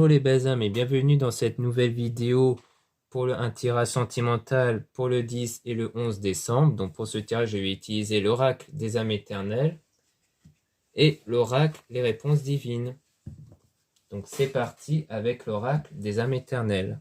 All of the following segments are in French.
Bonjour les belles âmes et bienvenue dans cette nouvelle vidéo pour un tirage sentimental pour le 10 et le 11 décembre. Donc pour ce tirage, je vais utiliser l'oracle des âmes éternelles et l'oracle les réponses divines. Donc c'est parti avec l'oracle des âmes éternelles.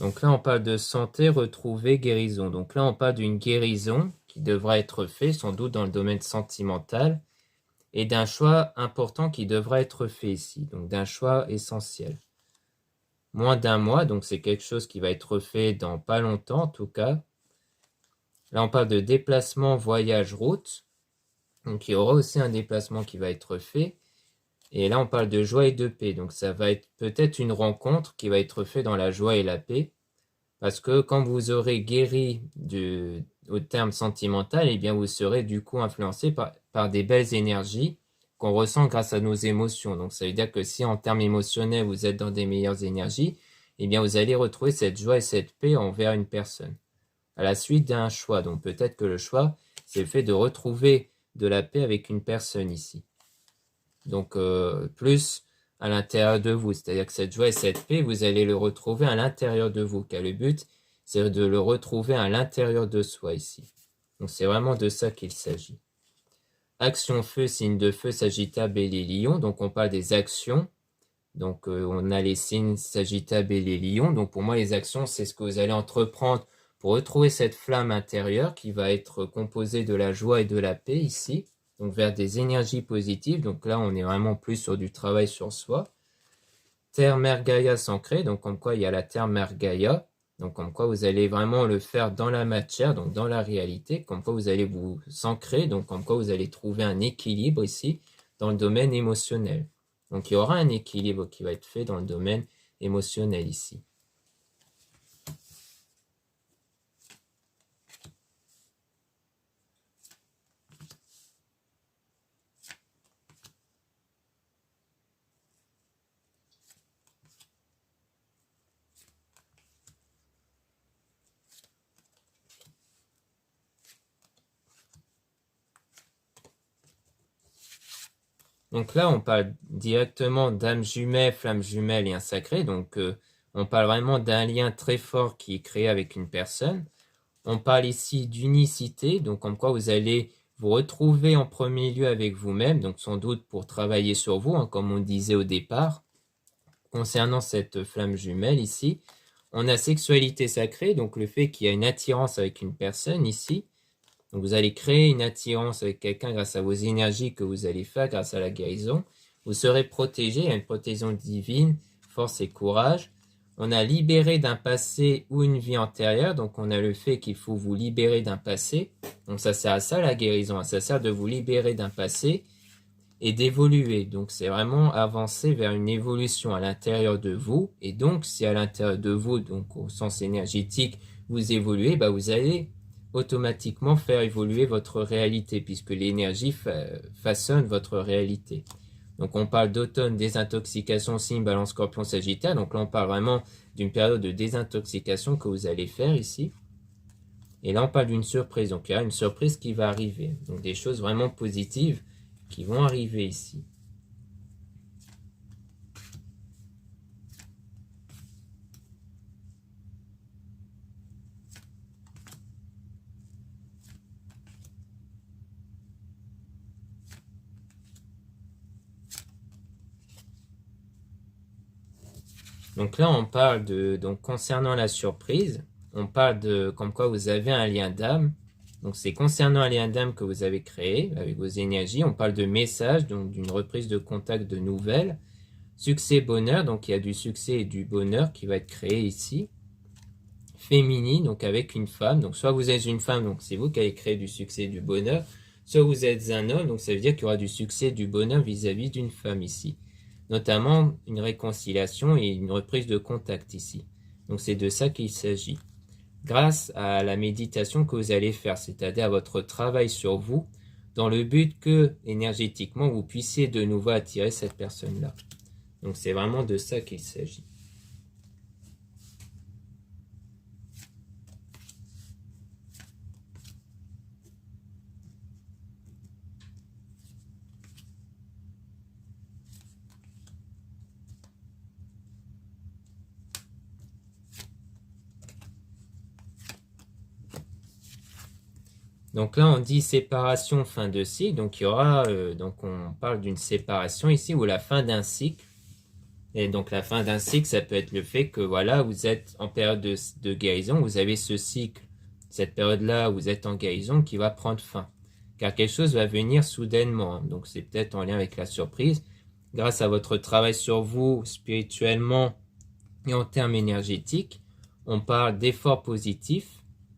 Donc là, on parle de santé, retrouver, guérison. Donc là, on parle d'une guérison qui devra être faite, sans doute dans le domaine sentimental, et d'un choix important qui devra être fait ici, donc d'un choix essentiel. Moins d'un mois, donc c'est quelque chose qui va être fait dans pas longtemps en tout cas. Là, on parle de déplacement, voyage, route. Donc il y aura aussi un déplacement qui va être fait. Et là, on parle de joie et de paix. Donc ça va être peut-être une rencontre qui va être faite dans la joie et la paix. Parce que quand vous aurez guéri au terme sentimental, eh bien vous serez du coup influencé par des belles énergies qu'on ressent grâce à nos émotions. Donc ça veut dire que si en termes émotionnels vous êtes dans des meilleures énergies, eh bien vous allez retrouver cette joie et cette paix envers une personne. À la suite d'un choix. Donc peut-être que le choix, c'est le fait de retrouver de la paix avec une personne ici. Donc plus à l'intérieur de vous. C'est-à-dire que cette joie et cette paix, vous allez le retrouver à l'intérieur de vous. Car le but, c'est de le retrouver à l'intérieur de soi ici. Donc c'est vraiment de ça qu'il s'agit. Action feu, signe de feu, Sagittaire, Bélier, Lion. Donc on parle des actions. Donc on a les signes Sagittaire, Bélier, Lion. Donc pour moi, les actions, c'est ce que vous allez entreprendre pour retrouver cette flamme intérieure qui va être composée de la joie et de la paix ici. Donc vers des énergies positives. Donc là, on est vraiment plus sur du travail sur soi. Terre, Mère Gaïa s'ancrer. Donc comme quoi, il y a la Terre, Mère Gaïa. Donc comme quoi, vous allez vraiment le faire dans la matière, donc dans la réalité. Comme quoi, vous allez vous s'ancrer. Donc comme quoi, vous allez trouver un équilibre ici dans le domaine émotionnel. Donc il y aura un équilibre qui va être fait dans le domaine émotionnel ici. Donc là, on parle directement d'âme jumelle, flamme jumelle et un sacré. Donc on parle vraiment d'un lien très fort qui est créé avec une personne. On parle ici d'unicité, donc comme quoi vous allez vous retrouver en premier lieu avec vous-même, donc sans doute pour travailler sur vous, hein, comme on disait au départ. Concernant cette flamme jumelle ici, on a sexualité sacrée, donc le fait qu'il y a une attirance avec une personne ici. Donc vous allez créer une attirance avec quelqu'un grâce à vos énergies que vous allez faire grâce à la guérison. Vous serez protégé, il y a une protection divine, force et courage. On a libéré d'un passé ou une vie antérieure, donc on a le fait qu'il faut vous libérer d'un passé. Donc ça sert à ça la guérison, ça sert de vous libérer d'un passé et d'évoluer. Donc c'est vraiment avancer vers une évolution à l'intérieur de vous. Et donc si à l'intérieur de vous, donc au sens énergétique, vous évoluez, bah vous allez automatiquement faire évoluer votre réalité puisque l'énergie façonne votre réalité. Donc on parle d'automne, désintoxication, signe, balance, scorpion, sagittaire. Donc là on parle vraiment d'une période de désintoxication que vous allez faire ici. Et là on parle d'une surprise. Donc il y a une surprise qui va arriver. Donc des choses vraiment positives qui vont arriver ici. Donc là, on parle donc concernant la surprise, on parle de comme quoi vous avez un lien d'âme. Donc c'est concernant un lien d'âme que vous avez créé avec vos énergies. On parle de message, donc d'une reprise de contact de nouvelles. Succès, bonheur, donc il y a du succès et du bonheur qui va être créé ici. féminine, donc avec une femme. Donc soit vous êtes une femme, donc c'est vous qui allez créer du succès et du bonheur, soit vous êtes un homme, donc ça veut dire qu'il y aura du succès et du bonheur vis-à-vis d'une femme ici. Notamment une réconciliation et une reprise de contact ici. Donc c'est de ça qu'il s'agit. Grâce à la méditation que vous allez faire, c'est-à-dire à votre travail sur vous, dans le but que énergétiquement vous puissiez de nouveau attirer cette personne-là. Donc c'est vraiment de ça qu'il s'agit. Donc là, on dit séparation, fin de cycle. Donc il y aura, donc on parle d'une séparation ici ou la fin d'un cycle. Et donc la fin d'un cycle, ça peut être le fait que voilà, vous êtes en période de guérison, vous avez ce cycle, cette période-là où vous êtes en guérison qui va prendre fin. Car quelque chose va venir soudainement. Donc c'est peut-être en lien avec la surprise. Grâce à votre travail sur vous, spirituellement et en termes énergétiques, on parle d'efforts positifs.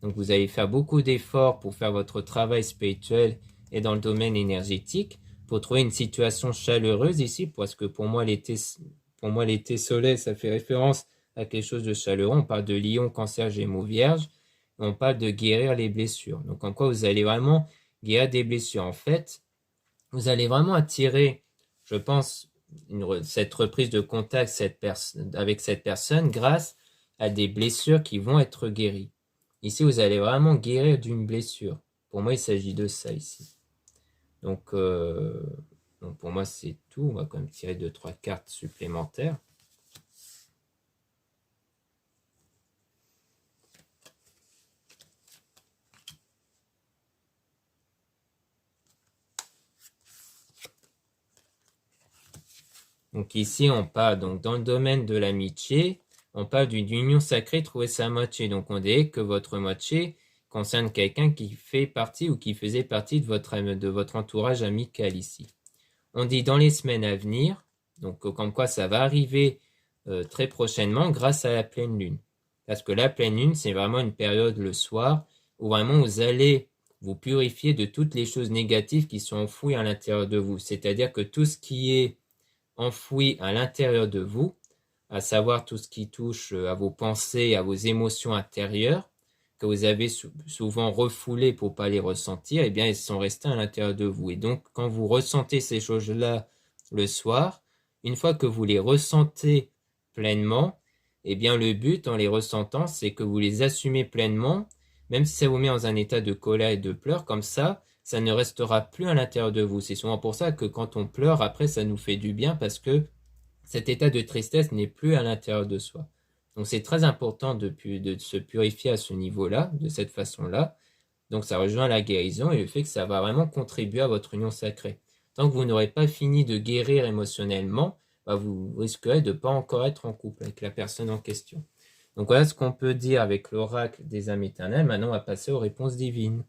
Donc vous allez faire beaucoup d'efforts pour faire votre travail spirituel et dans le domaine énergétique pour trouver une situation chaleureuse ici, parce que pour moi l'été soleil, ça fait référence à quelque chose de chaleureux. On parle de Lion, Cancer, Gémeaux, Vierge. On parle de guérir les blessures. Donc en quoi vous allez vraiment guérir des blessures. En fait, vous allez vraiment attirer, je pense, cette reprise de contact avec cette personne grâce à des blessures qui vont être guéries. Ici, vous allez vraiment guérir d'une blessure. Pour moi, il s'agit de ça ici. Donc pour moi, c'est tout. On va quand même tirer 2-3 cartes supplémentaires. Donc ici, on parle donc dans le domaine de l'amitié, on parle d'une union sacrée, trouver sa moitié. Donc on dit que votre moitié concerne quelqu'un qui fait partie ou qui faisait partie de votre entourage amical ici. On dit dans les semaines à venir, donc comme quoi ça va arriver très prochainement grâce à la pleine lune. Parce que la pleine lune, c'est vraiment une période le soir où vraiment vous allez vous purifier de toutes les choses négatives qui sont enfouies à l'intérieur de vous. C'est-à-dire que tout ce qui est enfoui à l'intérieur de vous, à savoir tout ce qui touche à vos pensées, à vos émotions intérieures, que vous avez souvent refoulées pour ne pas les ressentir, eh bien, elles sont restées à l'intérieur de vous. Et donc, quand vous ressentez ces choses-là le soir, une fois que vous les ressentez pleinement, eh bien, le but en les ressentant, c'est que vous les assumez pleinement, même si ça vous met dans un état de colère et de pleurs, comme ça ne restera plus à l'intérieur de vous. C'est souvent pour ça que quand on pleure, après, ça nous fait du bien parce que cet état de tristesse n'est plus à l'intérieur de soi. Donc c'est très important de se purifier à ce niveau-là, de cette façon-là. Donc ça rejoint la guérison et le fait que ça va vraiment contribuer à votre union sacrée. Tant que vous n'aurez pas fini de guérir émotionnellement, vous risquerez de ne pas encore être en couple avec la personne en question. Donc voilà ce qu'on peut dire avec l'oracle des âmes éternelles. Maintenant, on va passer aux réponses divines.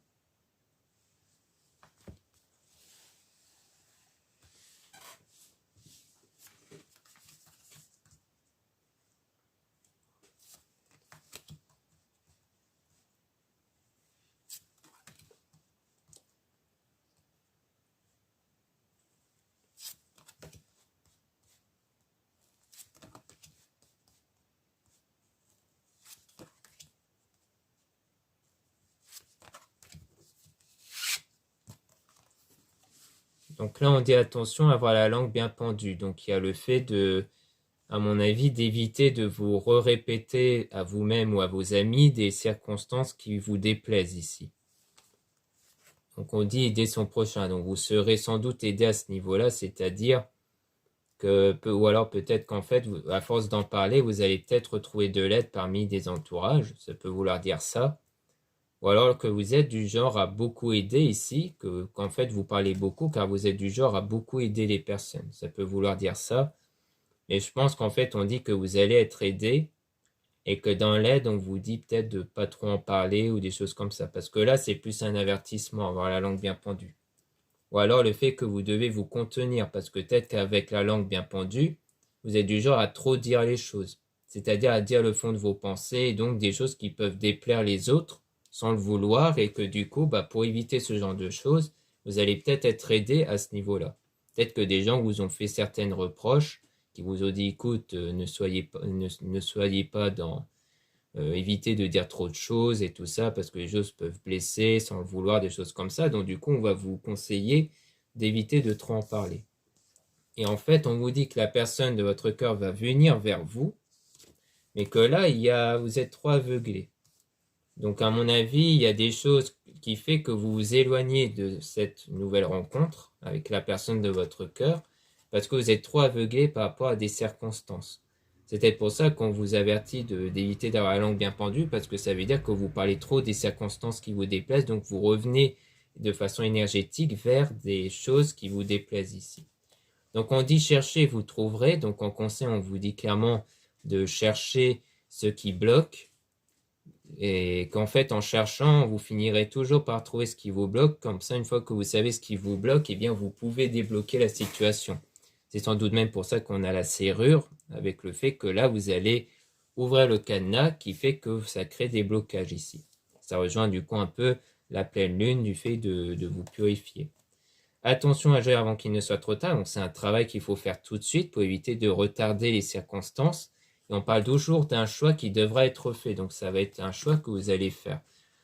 Donc là, on dit attention à avoir la langue bien pendue. Donc il y a le fait à mon avis, d'éviter de vous répéter à vous-même ou à vos amis des circonstances qui vous déplaisent ici. Donc on dit aider son prochain. Donc vous serez sans doute aidé à ce niveau-là, c'est-à-dire ou alors peut-être qu'en fait, à force d'en parler, vous allez peut-être retrouver de l'aide parmi des entourages. Ça peut vouloir dire ça. Ou alors que vous êtes du genre à beaucoup aider ici, qu'en fait vous parlez beaucoup car vous êtes du genre à beaucoup aider les personnes. Ça peut vouloir dire ça. Mais je pense qu'en fait on dit que vous allez être aidé et que dans l'aide on vous dit peut-être de pas trop en parler ou des choses comme ça. Parce que là c'est plus un avertissement, avoir la langue bien pendue. Ou alors le fait que vous devez vous contenir parce que peut-être qu'avec la langue bien pendue, vous êtes du genre à trop dire les choses. c'est-à-dire à dire le fond de vos pensées, et donc des choses qui peuvent déplaire les autres sans le vouloir, et que du coup, pour éviter ce genre de choses, vous allez peut-être être aidé à ce niveau-là. Peut-être que des gens vous ont fait certaines reproches, qui vous ont dit, écoute, ne soyez pas dans... évitez de dire trop de choses et tout ça, parce que les choses peuvent blesser sans le vouloir, des choses comme ça. Donc du coup, on va vous conseiller d'éviter de trop en parler. Et en fait, on vous dit que la personne de votre cœur va venir vers vous, mais que là, vous êtes trop aveuglé. Donc, à mon avis, il y a des choses qui font que vous vous éloignez de cette nouvelle rencontre avec la personne de votre cœur, parce que vous êtes trop aveuglé par rapport à des circonstances. C'est peut-être pour ça qu'on vous avertit d'éviter d'avoir la langue bien pendue, parce que ça veut dire que vous parlez trop des circonstances qui vous déplaisent, donc vous revenez de façon énergétique vers des choses qui vous déplaisent ici. Donc on dit chercher, vous trouverez. Donc en conseil, on vous dit clairement de chercher ce qui bloque, et qu'en fait en cherchant, vous finirez toujours par trouver ce qui vous bloque. Comme ça, une fois que vous savez ce qui vous bloque, eh bien vous pouvez débloquer la situation. C'est sans doute même pour ça qu'on a la serrure, avec le fait que là, vous allez ouvrir le cadenas qui fait que ça crée des blocages ici. Ça rejoint du coup un peu la pleine lune du fait de vous purifier. Attention à agir avant qu'il ne soit trop tard, donc c'est un travail qu'il faut faire tout de suite pour éviter de retarder les circonstances. Et on parle toujours d'un choix qui devra être fait, donc ça va être un choix que vous allez faire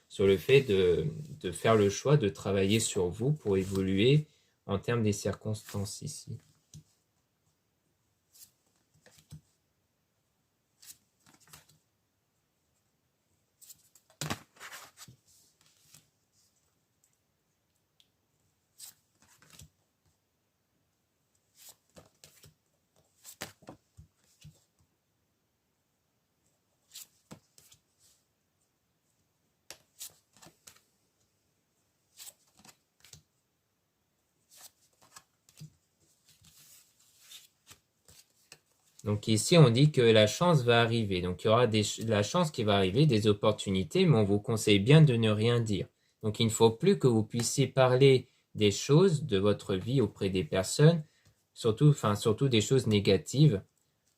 sur le fait de faire le choix de travailler sur vous pour évoluer en termes des circonstances ici. Donc ici, on dit que la chance va arriver. Donc il y aura la chance qui va arriver, des opportunités, mais on vous conseille bien de ne rien dire. Donc il ne faut plus que vous puissiez parler des choses de votre vie auprès des personnes, surtout des choses négatives,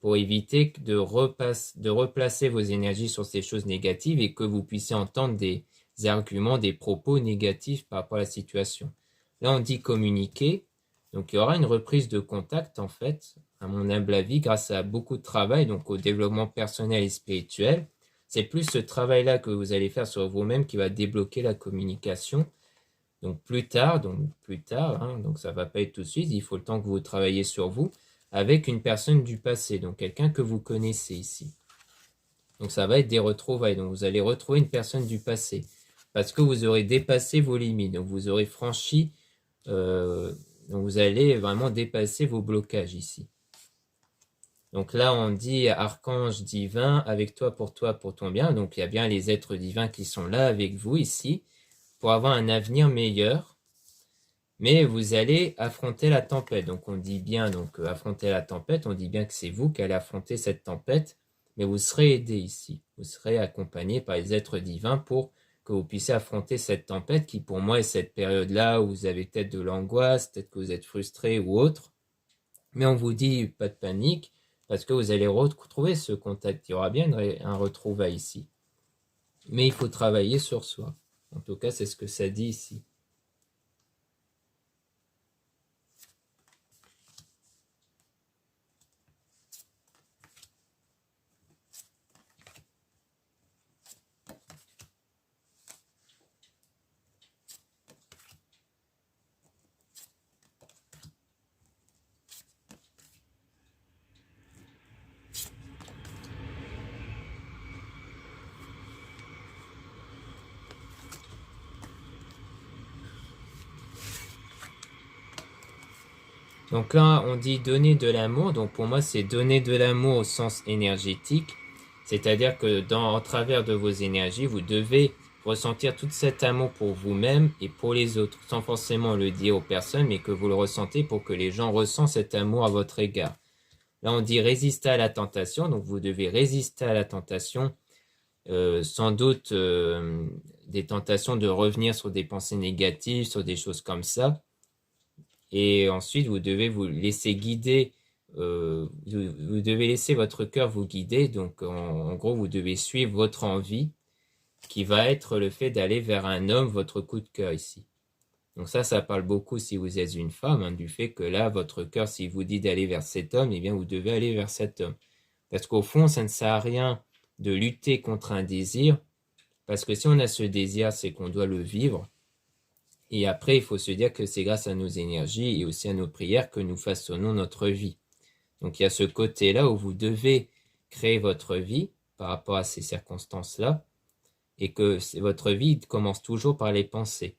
pour éviter de replacer vos énergies sur ces choses négatives et que vous puissiez entendre des arguments, des propos négatifs par rapport à la situation. Là, on dit communiquer. Donc il y aura une reprise de contact en fait, à mon humble avis, grâce à beaucoup de travail, donc au développement personnel et spirituel. C'est plus ce travail-là que vous allez faire sur vous-même qui va débloquer la communication. Donc plus tard, donc ça va pas être tout de suite, il faut le temps que vous travaillez sur vous avec une personne du passé, donc quelqu'un que vous connaissez ici. Donc ça va être des retrouvailles, donc vous allez retrouver une personne du passé, parce que vous aurez dépassé vos limites, donc vous aurez franchi, donc vous allez vraiment dépasser vos blocages ici. Donc là, on dit archange divin, avec toi, pour ton bien. Donc il y a bien les êtres divins qui sont là avec vous ici, pour avoir un avenir meilleur. Mais vous allez affronter la tempête. Donc on dit bien, affronter la tempête, on dit bien que c'est vous qui allez affronter cette tempête, mais vous serez aidé ici. Vous serez accompagné par les êtres divins pour que vous puissiez affronter cette tempête qui pour moi est cette période-là où vous avez peut-être de l'angoisse, peut-être que vous êtes frustré ou autre. Mais on vous dit pas de panique, parce que vous allez retrouver ce contact. Il y aura bien un retrouvaille ici. Mais il faut travailler sur soi. En tout cas, c'est ce que ça dit ici. Donc là, on dit donner de l'amour. Donc pour moi, c'est donner de l'amour au sens énergétique. C'est-à-dire que en travers de vos énergies, vous devez ressentir tout cet amour pour vous-même et pour les autres, sans forcément le dire aux personnes, mais que vous le ressentez pour que les gens ressentent cet amour à votre égard. Là, on dit résister à la tentation. Donc vous devez résister à la tentation. Sans doute des tentations de revenir sur des pensées négatives, sur des choses comme ça. Et ensuite, vous devez vous laisser guider vous devez laisser votre cœur vous guider. Donc, en gros, vous devez suivre votre envie, qui va être le fait d'aller vers un homme, votre coup de cœur ici. Donc ça parle beaucoup si vous êtes une femme, hein, du fait que là, votre cœur, s'il vous dit d'aller vers cet homme, eh bien, vous devez aller vers cet homme. Parce qu'au fond, ça ne sert à rien de lutter contre un désir, parce que si on a ce désir, c'est qu'on doit le vivre. Et après, il faut se dire que c'est grâce à nos énergies et aussi à nos prières que nous façonnons notre vie. Donc il y a ce côté-là où vous devez créer votre vie par rapport à ces circonstances-là, et que votre vie commence toujours par les pensées.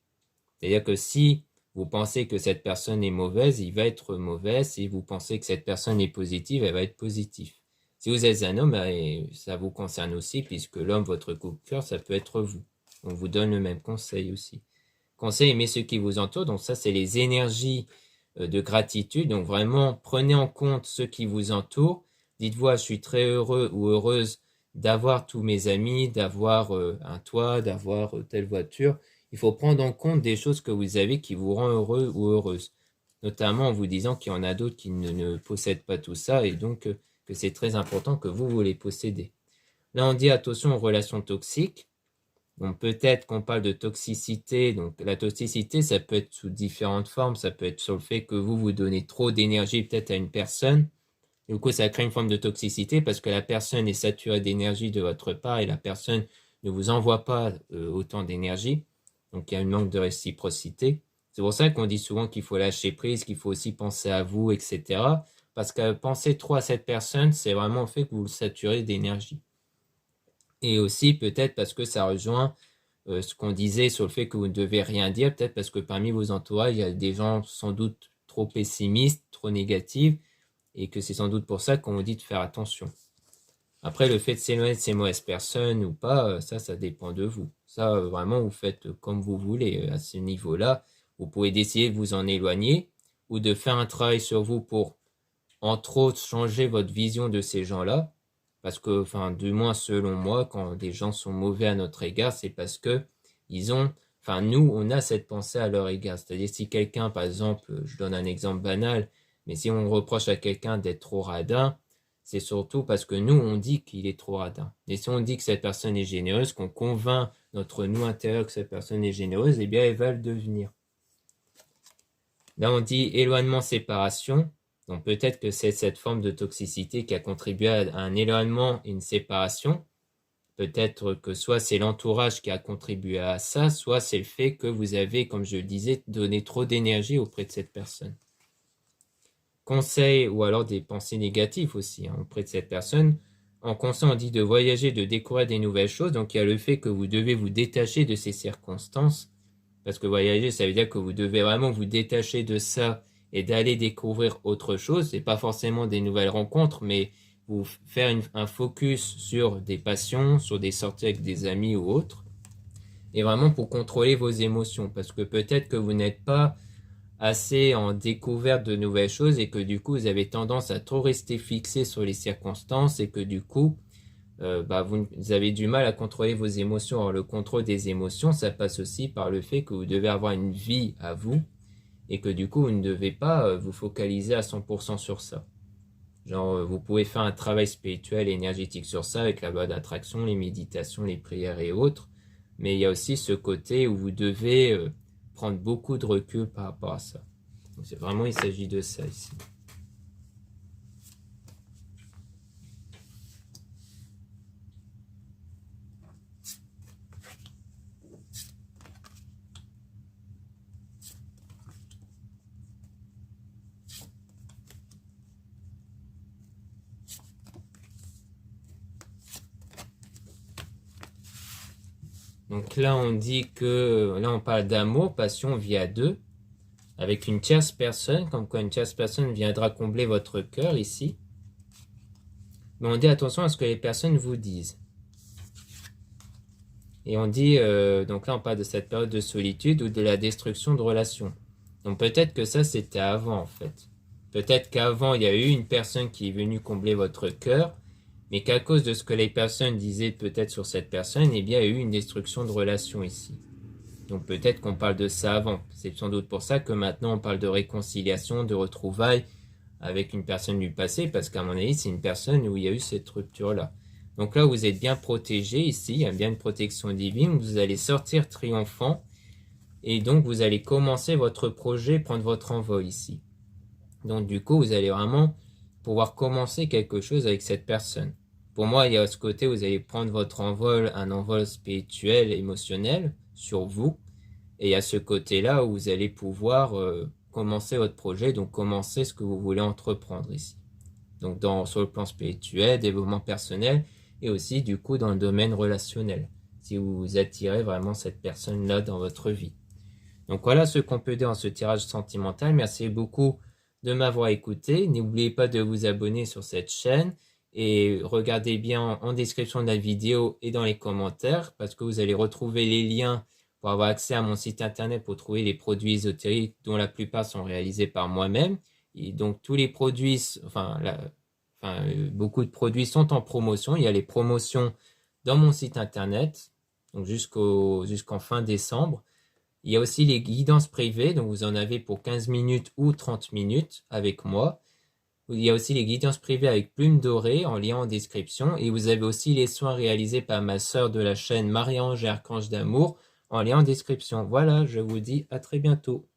C'est-à-dire que si vous pensez que cette personne est mauvaise, il va être mauvaise. Si vous pensez que cette personne est positive, elle va être positive. Si vous êtes un homme, ça vous concerne aussi, puisque l'homme, votre coup de cœur, ça peut être vous. On vous donne le même conseil aussi. Conseil, aimez ceux qui vous entourent. Donc ça, c'est les énergies de gratitude. Donc vraiment, prenez en compte ceux qui vous entourent. Dites-vous, je suis très heureux ou heureuse d'avoir tous mes amis, d'avoir un toit, d'avoir telle voiture. Il faut prendre en compte des choses que vous avez qui vous rendent heureux ou heureuse. Notamment en vous disant qu'il y en a d'autres qui ne possèdent pas tout ça et donc que c'est très important que vous les possédez. Là, on dit attention aux relations toxiques. Donc peut-être qu'on parle de toxicité. Donc la toxicité, ça peut être sous différentes formes. Ça peut être sur le fait que vous donnez trop d'énergie peut-être à une personne. Du coup, ça crée une forme de toxicité parce que la personne est saturée d'énergie de votre part et la personne ne vous envoie pas autant d'énergie. Donc il y a un manque de réciprocité. C'est pour ça qu'on dit souvent qu'il faut lâcher prise, qu'il faut aussi penser à vous, etc. Parce que penser trop à cette personne, c'est vraiment le fait que vous le saturez d'énergie. Et aussi peut-être parce que ça rejoint ce qu'on disait sur le fait que vous ne devez rien dire, peut-être parce que parmi vos entourages, il y a des gens sans doute trop pessimistes, trop négatifs, et que c'est sans doute pour ça qu'on vous dit de faire attention. Après, le fait de s'éloigner de ces mauvaises personnes ou pas, ça dépend de vous. Ça, vraiment, vous faites comme vous voulez. À ce niveau-là, vous pouvez décider de vous en éloigner ou de faire un travail sur vous pour, entre autres, changer votre vision de ces gens-là. Parce que, enfin, du moins selon moi, quand des gens sont mauvais à notre égard, c'est parce que nous, on a cette pensée à leur égard. C'est-à-dire, si quelqu'un, par exemple, je donne un exemple banal, mais si on reproche à quelqu'un d'être trop radin, c'est surtout parce que nous, on dit qu'il est trop radin. Et si on dit que cette personne est généreuse, qu'on convainc notre nous intérieur que cette personne est généreuse, eh bien, elle va le devenir. Là, on dit éloignement, séparation. Donc, peut-être que c'est cette forme de toxicité qui a contribué à un éloignement et une séparation. Peut-être que soit c'est l'entourage qui a contribué à ça, soit c'est le fait que vous avez, comme je le disais, donné trop d'énergie auprès de cette personne. Conseil ou alors des pensées négatives aussi auprès de cette personne. En conseil, on dit de voyager, de découvrir des nouvelles choses. Donc, il y a le fait que vous devez vous détacher de ces circonstances. Parce que voyager, ça veut dire que vous devez vraiment vous détacher de ça et d'aller découvrir autre chose. C'est pas forcément des nouvelles rencontres, mais vous faire un focus sur des passions, sur des sorties avec des amis ou autres. Et vraiment pour contrôler vos émotions. Parce que peut-être que vous n'êtes pas assez en découverte de nouvelles choses et que du coup, vous avez tendance à trop rester fixé sur les circonstances et que du coup, vous avez du mal à contrôler vos émotions. Alors, le contrôle des émotions, ça passe aussi par le fait que vous devez avoir une vie à vous et que du coup, vous ne devez pas vous focaliser à 100% sur ça. Genre, vous pouvez faire un travail spirituel et énergétique sur ça avec la loi d'attraction, les méditations, les prières et autres. Mais il y a aussi ce côté où vous devez prendre beaucoup de recul par rapport à ça. Donc, vraiment, il s'agit de ça ici. Donc là, on dit que, là, on parle d'amour, passion, vie à deux, avec une tierce personne, comme quoi une tierce personne viendra combler votre cœur ici. Mais on dit attention à ce que les personnes vous disent. Et on dit, donc là, on parle de cette période de solitude ou de la destruction de relations. Donc peut-être que ça, c'était avant, en fait. Peut-être qu'avant, il y a eu une personne qui est venue combler votre cœur, mais qu'à cause de ce que les personnes disaient peut-être sur cette personne, eh bien, il y a eu une destruction de relations ici. Donc peut-être qu'on parle de ça avant. C'est sans doute pour ça que maintenant on parle de réconciliation, de retrouvailles, avec une personne du passé, parce qu'à mon avis, c'est une personne où il y a eu cette rupture-là. Donc là, vous êtes bien protégé ici, il y a bien une protection divine, vous allez sortir triomphant, et donc vous allez commencer votre projet, prendre votre envol ici. Donc du coup, vous allez vraiment pouvoir commencer quelque chose avec cette personne. Pour moi, il y a ce côté où vous allez prendre votre envol, un envol spirituel, émotionnel sur vous, et il y a ce côté-là où vous allez pouvoir commencer votre projet, donc commencer ce que vous voulez entreprendre ici. Donc sur le plan spirituel, développement personnel, et aussi du coup dans le domaine relationnel, si vous attirez vraiment cette personne-là dans votre vie. Donc voilà ce qu'on peut dire en ce tirage sentimental. Merci beaucoup de m'avoir écouté. N'oubliez pas de vous abonner sur cette chaîne et regardez bien en description de la vidéo et dans les commentaires parce que vous allez retrouver les liens pour avoir accès à mon site internet pour trouver les produits ésotériques dont la plupart sont réalisés par moi-même. Et donc tous les produits, beaucoup de produits sont en promotion. Il y a les promotions dans mon site internet, donc jusqu'en fin décembre. Il y a aussi les guidances privées, donc vous en avez pour 15 minutes ou 30 minutes avec moi. Il y a aussi les guidances privées avec Plume Dorée en lien en description. Et vous avez aussi les soins réalisés par ma sœur de la chaîne Marie-Ange et Archange d'Amour en lien en description. Voilà, je vous dis à très bientôt.